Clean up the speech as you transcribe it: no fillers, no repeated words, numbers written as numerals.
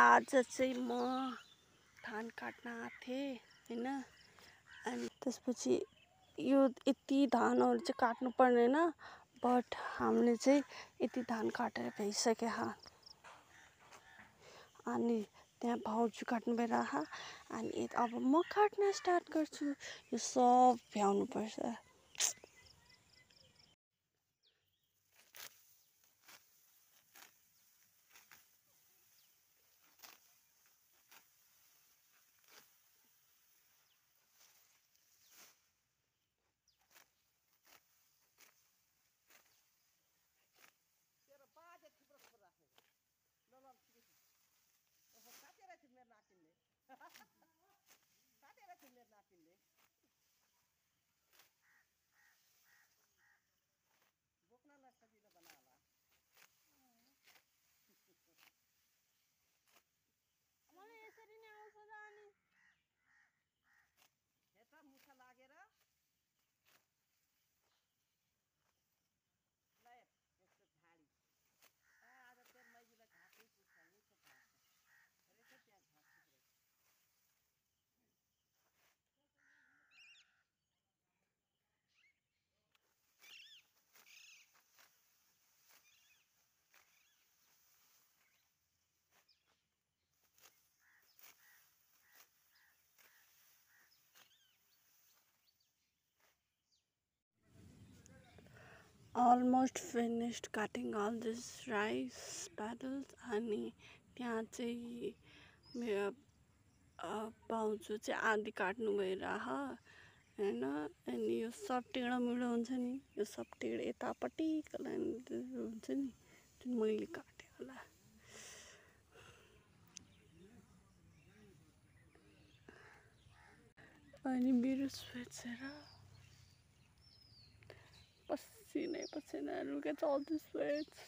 आज चाहिँ म धान काट्न आएको थिएँ हैन। अनि त्यसपछि यो यति धानहरू चाहिँ काट्नु पर्दैन, बट हामीले चाहिँ यति धान काटेर भइसक्यो। अनि त्यहाँ भाउजू काट्नु भइरहेको। अनि अब म काट्न स्टार्ट गर्छु। यो सब भ्याउनु पर्छ। मलाई यसरी नै आउँछ र अनि हेटा मुखा लागेर ल यस्तो झाडी आज तेरो मैजीलाई घाँसै पुग्छ मिठो घाँस रहेछ त्यहाँ घाँस पुग्छ। Almost finished cutting all this rice paddles. अनि त्यहाँ चाहिँ मेरो भाउजू चाहिँ आधी काट्नु भइरह हैन। अनि यो सब टेढो मेढो हुन्छ नि, यो सब टेढो यतापट्टिको लाइन हुन्छ नि, जुन मैले काटेँ होला। अनि मेरो स्वेट्स हेर, पसिनै पसिना, look at all the sweats.